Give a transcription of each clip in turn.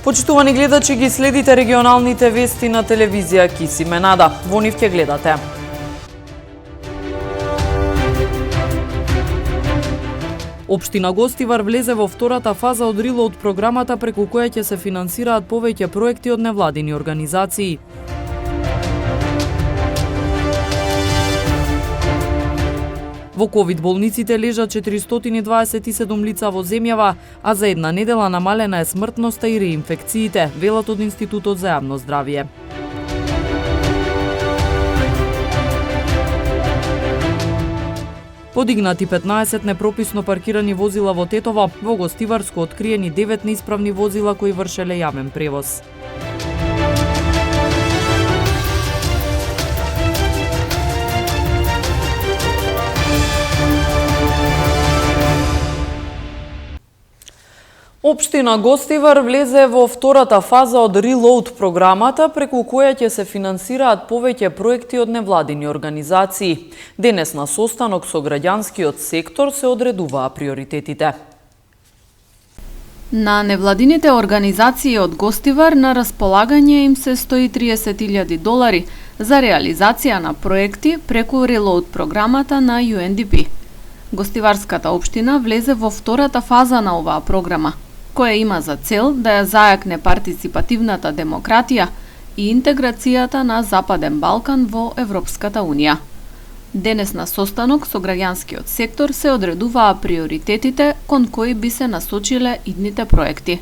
Почитувани гледачи, ги следите регионалните вести на телевизија Кисименада. Во нив ќе гледате. Општина Гостивар влезе во втората фаза од релоуд програмата преку која ќе се финансираат повеќе проекти од невладини организации. Во ковид болниците лежат 427 лица во земјава, а за една недела намалена е смртноста и реинфекциите, велат од Институтот за јавно здравје. Подигнати 15 непрописно паркирани возила во Тетово, во Гостиварско откриени 9 неисправни возила кои вршеле јавен превоз. Општина Гостивар влезе во втората фаза од релоуд програмата преку која ќе се финансираат повеќе проекти од невладини организации. Денес на состанок со граѓанскиот сектор се одредуваа приоритетите. На невладините организации од Гостивар на располагање им се $130,000 за реализација на проекти преку релоуд програмата на UNDP. Гостиварската општина влезе во втората фаза на оваа програма, која има за цел да ја зајакне партиципативната демократија и интеграцијата на Западен Балкан во Европската Унија. Денес на состанок со граѓанскиот сектор се одредуваа приоритетите кон кои би се насочиле идните проекти.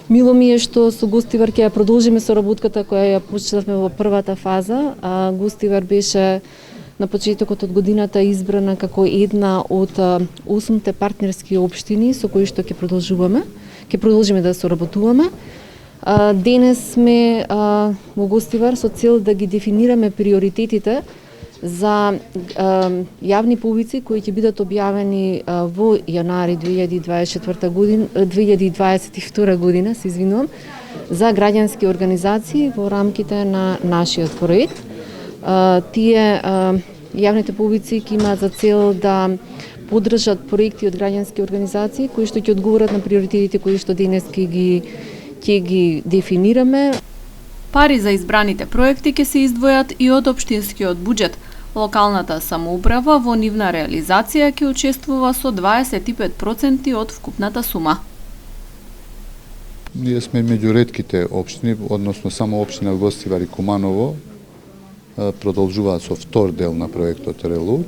Мило ми е што со Гостивар ќе ја продолжиме соработката која ја почнавме во првата фаза. Гостивар беше на почетокот од годината избрана како една од 8 партнерски општини со кои што ќе продолжиме да соработуваме. Денес сме во Гостивар со цел да ги дефинираме приоритетите за јавни повици кои ќе бидат објавени во јануари 2022 година, се извинувам, за граѓански организации во рамките на нашиот проект. Тие јавните повици ќе имаат за цел да поддржат проекти од граѓански организации кои што ќе одговорат на приоритетите кои што денес ќе ги дефинираме. Пари за избраните проекти ќе се издвојат и од општинскиот буџет. Локалната самоуправа во нивна реализација ќе учествува со 25% од вкупната сума. Ние сме меѓу ретките општини, односно само општина Гостивар и Куманово продолжуваат со втор дел на проектот релоуд.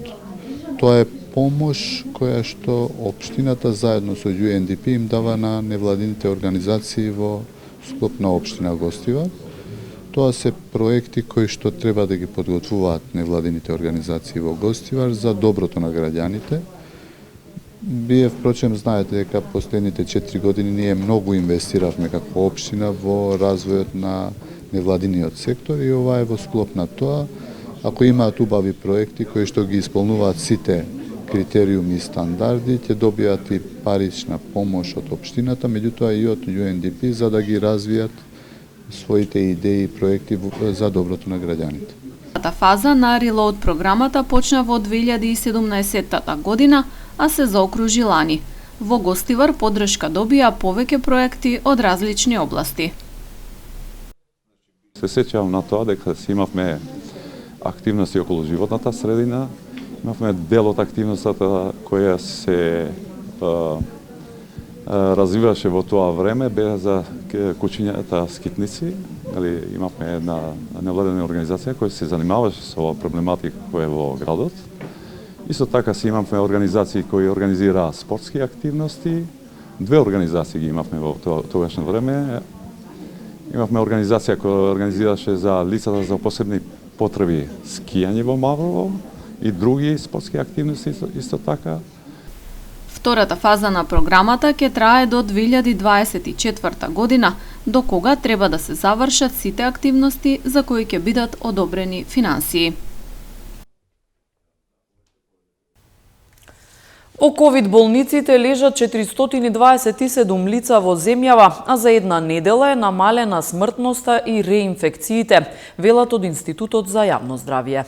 Тоа е помош која што општината заедно со UNDP им дава на невладините организации во склоп на општина Гостивар. Тоа се проекти кои што треба да ги подготвуваат невладините организации во Гостивар за доброто на граѓаните. Вие впрочем знаете дека последните 4 години ние многу инвестиравме како општина во развојот на невладиниот сектор и ова е во склоп на тоа. Ако имаат убави проекти кои што ги исполнуваат сите критериуми и стандарди, ќе добијат и парична помош од општината, меѓутоа и од UNDP за да ги развијат своите идеи и проекти за доброто на граѓаните. Фаза на релоуд програмата почна во 2017 година, а се заокружи лани. Во Гостивар поддршка добија повеќе проекти од различни области. Се сеќавам на тоа дека си имавме активности околу животната средина, имавме дел од активноста која се развиваше во тоа време, беа за кучињата скитници. Имавме една невладена организација која се занимаваше со проблематика која е во градот. Исто така си имавме организации кои организираа спортски активности. Две организации ги имавме во тогашно време. Имавме организација која организираше за лицата за посебни потреби скијање во Маврово и други спортски активности исто така. Втората фаза на програмата ќе трае до 2024 година, до кога треба да се завршат сите активности за кои ќе бидат одобрени финансии. Во ковид болниците лежат 427 лица во земјава, а за една недела е намалена смртноста и реинфекциите, велат од Институтот за јавно здравје.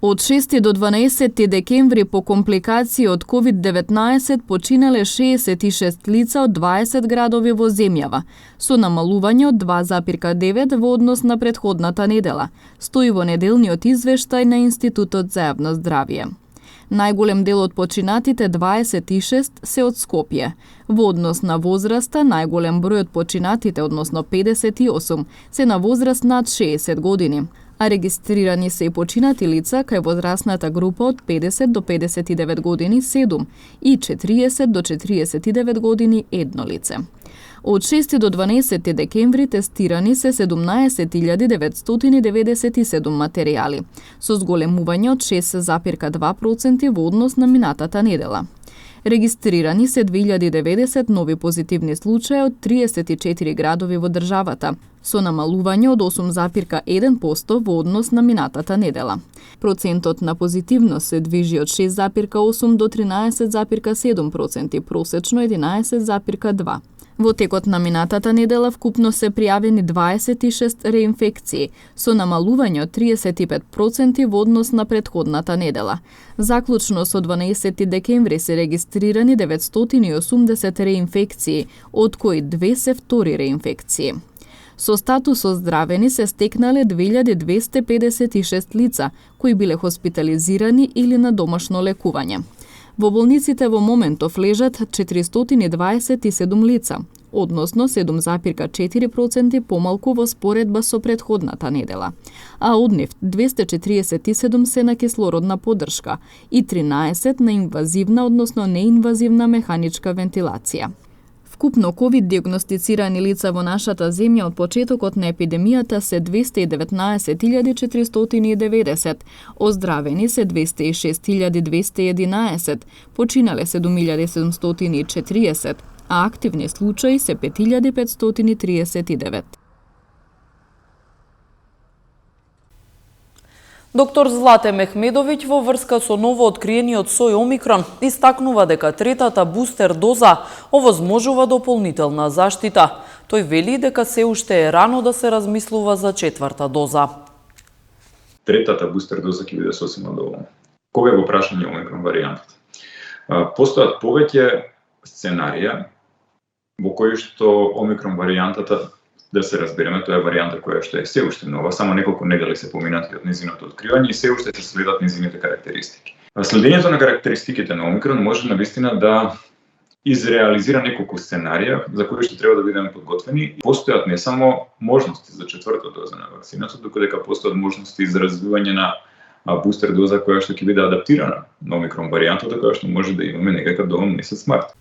Од 6 до 12 декември по компликации од COVID-19 починале 66 лица од 20 градови во земјава, со намалување од 2,9 во однос на претходната недела, стои во неделниот извештај на Институтот за јавно здравје. Најголем дел од починатите 26 се од Скопје. Во однос на возраста, најголем број од починатите, односно 58, се на возраст над 60 години, а регистрирани се и починати лица кај возрастната група од 50 до 59 години 7 и 40 до 49 години 1 лице. Од 6 до 12 декември тестирани се 17.997 материјали, со зголемување од 6,2% во однос на минатата недела. Регистрирани се 2090 нови позитивни случаи од 34 градови во државата, со намалување од 8,1% во однос на минатата недела. Процентот на позитивност се движи од 6,8 до 13,7%, просечно 11,2%. Во текот на минатата недела вкупно се пријавени 26 реинфекции, со намалување од 35% во однос на претходната недела. Заклучно со 12 декември се регистрирани 980 реинфекции, од кои 2 се втори реинфекции. Со статус оздравени се стекнале 2256 лица, кои биле хоспитализирани или на домашно лекување. Во болниците во моментов лежат 427 лица, односно 7,4% помалку во споредба со претходната недела, а од нив 247 се на кислородна поддршка и 13 на инвазивна, односно неинвазивна механичка вентилација. Вкупно COVID-диагностицирани лица во нашата земја од почетокот на епидемијата се 219.490, оздравени се 206.211, починале 7.740, а активни случаи се 5.539. Доктор Злате Мехмедовиќ во врска со ново откриениот сој Омикрон истакнува дека третата бустер доза овозможува дополнителна заштита. Тој вели дека се уште е рано да се размислува за четврта доза. Третата бустер доза ќе биде сосема доволна. Кога е во прашање Омикрон варијантата? Постојат повеќе сценарија во кои што Омикрон варијантата, да се разбереме, тоа е варијанта која што е се уште нова, само неколку недели се поминати од незиното откривање и се уште се следат незините карактеристики. Следењето на карактеристиките на Омикрон може навистина да изреализира неколку сценарија за кои што треба да бидеме подготвени. Постојат не само можности за четврта доза на вакцината, доколку постојат можности за развивање на бустер доза која што ќе биде адаптирана на Омикрон варијантата, која што може да имаме некако до месец март.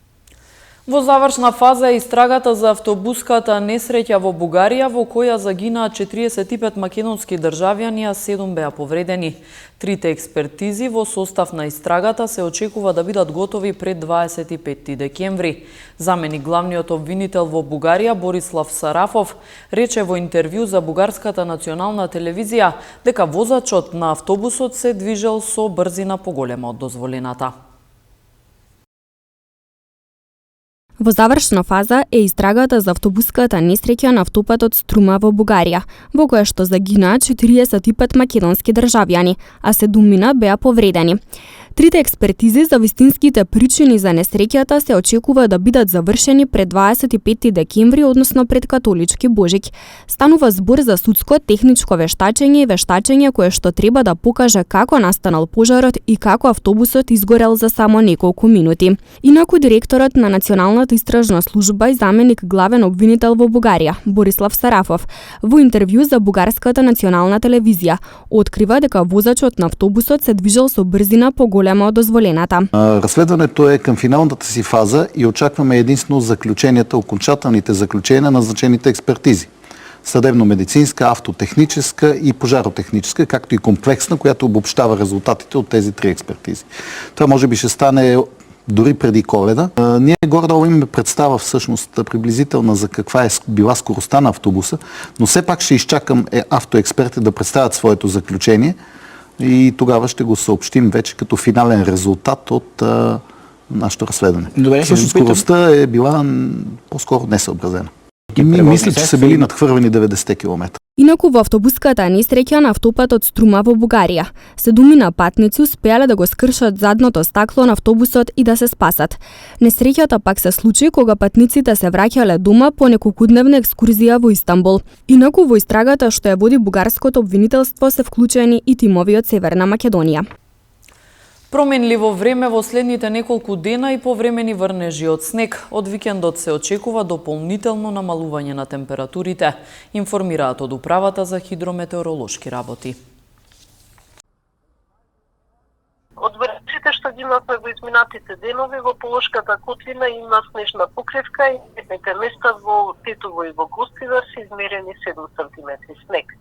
Во завршна фаза е истрагата за автобуската несреќа во Бугарија, во која загинаа 45 македонски државјани, а 7 беа повредени. Трите експертизи во состав на истрагата се очекува да бидат готови пред 25 декември. Заменик главниот обвинител во Бугарија, Борислав Сарафов, рече во интервју за Бугарската национална телевизија дека возачот на автобусот се движел со брзина поголема од дозволената. Во завршна фаза е истрагата за автобуската несреќа на автопатот Струма во Бугарија, во која што загинаа 45 македонски државјани, а 7 беа повредени. Трите експертизи за вистинските причини за несреќата се очекува да бидат завршени пред 25 декември, односно пред католички Божик. Станува збор за судско техничко вештачење и вештачење кое што треба да покаже како настанал пожарот и како автобусот изгорел за само неколку минути. Инаку директорот на Националната истражна служба и заменик главен обвинител во Бугарија, Борислав Сарафов, во интервју за Бугарската национална телевизија, открива дека возачот на автобусот се движел со брзина поголема од дозволената. Разследването е към финалната си фаза и очакваме единствено заключенията, окончателните заключения на назначените експертизи. Съдебно-медицинска, автотехническа и пожаротехническа, както и комплексна, която обобщава резултатите от тези три експертизи. Това може би ще стане дори преди Коледа. Ние горе-долу имаме представа всъщност приблизителна за каква е била скоростта на автобуса, но все пак ще изчакам автоекспертите да представят своето заключение и тогава ще го съобщим вече като финален резултат от нашето разследване. Всъщност скоростта е била по-скоро несъобразена. Ми мисли, че са били надхвървени 90 км. Инаку во автобуската несреќа на автопатот Струма во Бугарија, 7 патници успеале да го скршат задното стакло на автобусот и да се спасат. Несреќата пак се случи кога патниците се враќале дома по неколкудневна екскурзија во Истанбул. Инаку во истрагата што ја води бугарското обвинителство се вклучени и тимови од Северна Македонија. Променливо време во следните неколку дена и повремени врнежи од снег. Од викендот се очекува дополнително намалување на температурите, информираат од Управата за хидрометеоролошки работи. Од врнежите што ги имавме во изминатите денови, во Полошката котлина има снежна покривка и некои места во Тетово и во Гостивар се измерени 7 см снег.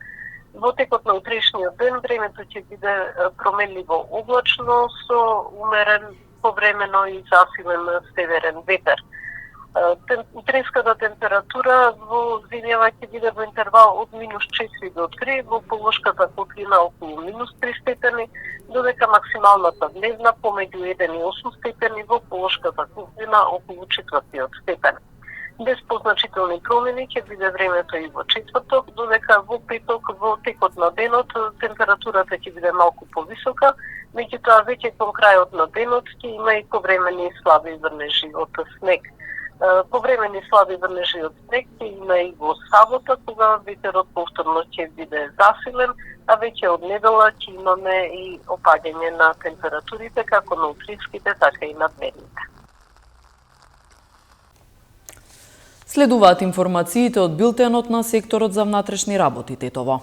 Во текот на утрешниот ден времето ќе биде променливо облачно со умерен повремено и засилен северен ветер. Утренската температура во зимјава ќе биде во интервал од -4 до 3, во Полошката котлина околу -3 степени, додека максималната дневна помеѓу 1 и 8 степени, во Полошката котлина околу 4 степен. Без позначителни промени ќе биде времето и во четврток, додека во петок во текот на денот температурата ќе биде малку повисока, меѓутоа веќе кон крајот на денот ќе има и повремени слаби врнежи од снег. Повремени слаби врнежи од снег ќе има и во сабота, кога ветерот повторно ќе биде засилен, а веќе од недела ќе имаме и опаѓање на температурите како на утринските, така и на дневните. Следуваат информациите од билтенот на секторот за внатрешни работи Тетово.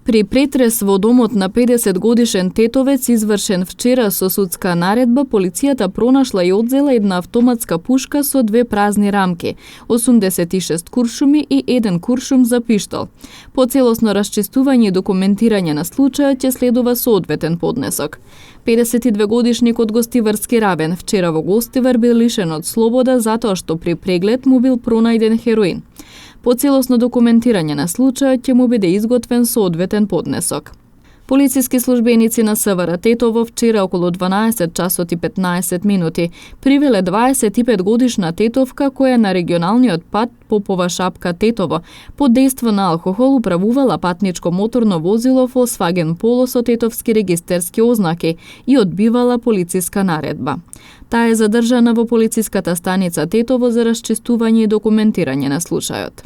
При претрес во домот на 50-годишен тетовец извршен вчера со судска наредба, полицијата пронашла и одзела една автоматска пушка со 2 празни рамки, 86 куршуми и 1 куршум за пиштол. По целосно расчистување и документирање на случајот ќе следува соодветен поднесок. 52-годишник од Гостиварски Равен вчера во Гостивар бил лишен од слобода затоа што при преглед му бил пронајден хероин. По целосно документирање на случајот ќе му биде изготвен соодветен поднесок. Полициски службеници на СВР Тетово вчера околу 12 часот и 15 минути привеле 25-годишна тетовка која на регионалниот пат Попова Шапка Тетово под дејство на алкохол управувала патничко моторно возило Volkswagen Polo со тетовски регистерски ознаки и одбивала полициска наредба. Таа е задржана во полициската станица Тетово за расчистување и документирање на случајот.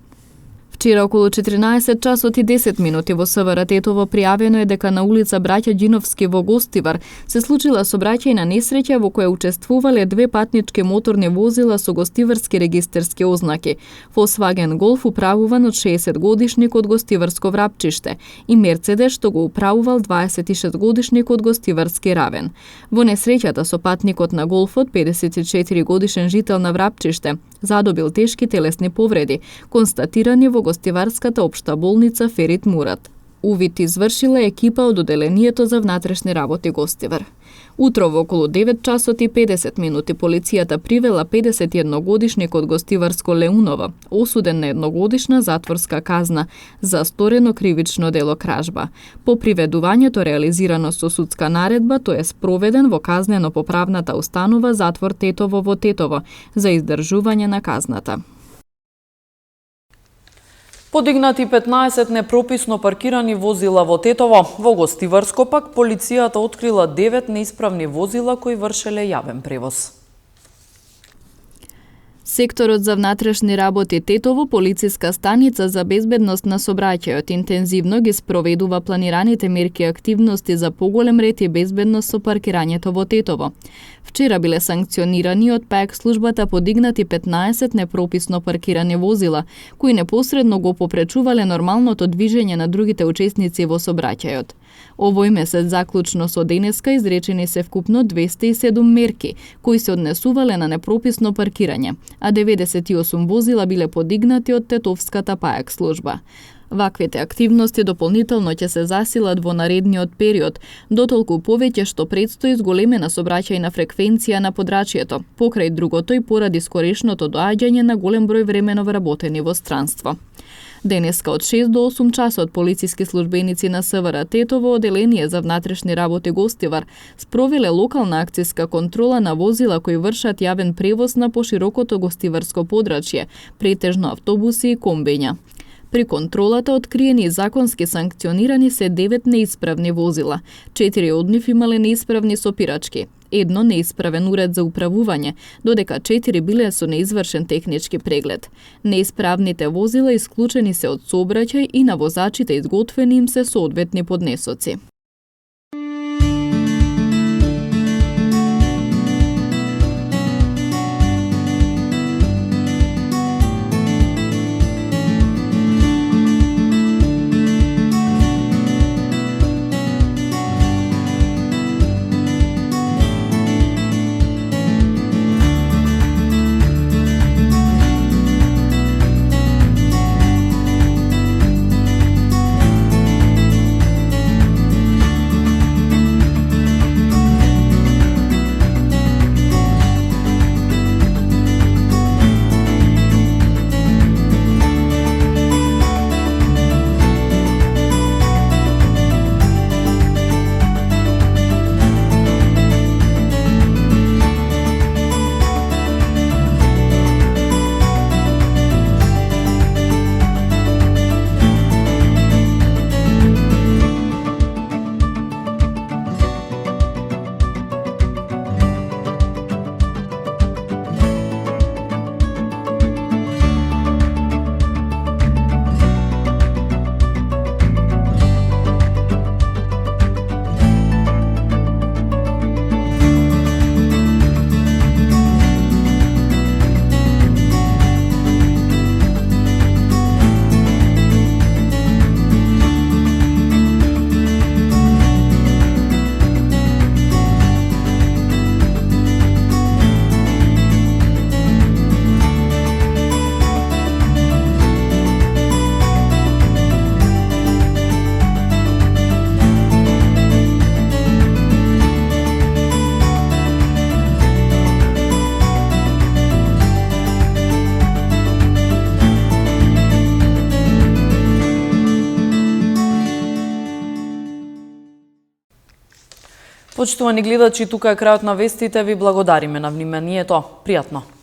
Вчера околу 14 часот и 10 минути во СВР Тетово пријавено е дека на улица Браќа Ѓиновски во Гостивар се случила сообраќајна несреќа во која учествувале 2 патнички моторни возила со гостиварски регистерски ознаки. Volkswagen Golf управуван од 60-годишник од Гостиварско Врапчиште и Мерцедес што го управувал 26-годишник од Гостиварски Равен. Во несреќата со патникот на Голфот, 54-годишен жител на Врапчиште, задобил тешки телесни повреди, констатирани во Гостиварската општа болница Ферит Мурат. Увид извршила екипа од Оделението за внатрешни работи Гостивар. Утро во околу 9 часот и 50 минути полицијата привела 51-годишник од Гостиварско Леуново, осуден на едногодишна затворска казна за сторено кривично дело кражба. По приведувањето реализирано со судска наредба, тој е спроведен во казнено-поправната установа затвор Тетово во Тетово за издржување на казната. Подигнати 15 непрописно паркирани возила во Тетово. Во Гостиварско пак полицијата открила 9 неисправни возила кои вршеле јавен превоз. Секторот за внатрешни работи Тетово, полициска станица за безбедност на сообраќајот, интензивно ги спроведува планираните мерки и активности за поголем ред и безбедност со паркирањето во Тетово. Вчера биле санкционирани од ПАЕК службата подигнати 15 непрописно паркирани возила, кои непосредно го попречувале нормалното движење на другите учесници во сообраќајот. Овој месец заклучно со денеска изречени се вкупно 207 мерки, кои се однесувале на непрописно паркирање, а 98 возила биле подигнати од Тетовската ПАЕК служба. Ваквите активности дополнително ќе се засилат во наредниот период, дотолку повеќе што предстои зголемена сообраќајна фреквенција на подрачјето, покрај другото и поради скорешното доаѓање на голем број времено вработени во странство. Денеска од 6 до 8 часот полициски службеници на СВР Тетово оделение за внатрешни работи Гостивар спровеле локална акцијска контрола на возила кои вршат јавен превоз на поширокото гостиварско подрачје, претежно автобуси и комбиња. При контролата откриени и законски санкционирани се 9 неисправни возила. 4 од нив имале неисправни сопирачки, 1 неисправен уред за управување, додека 4 биле со неизвршен технички преглед. Неисправните возила исклучени се од сообраќај и на возачите изготвени им се соодветни поднесоци. Почитувани гледачи, тука е крајот на вестите. Ви благодариме на вниманието. Пријатно!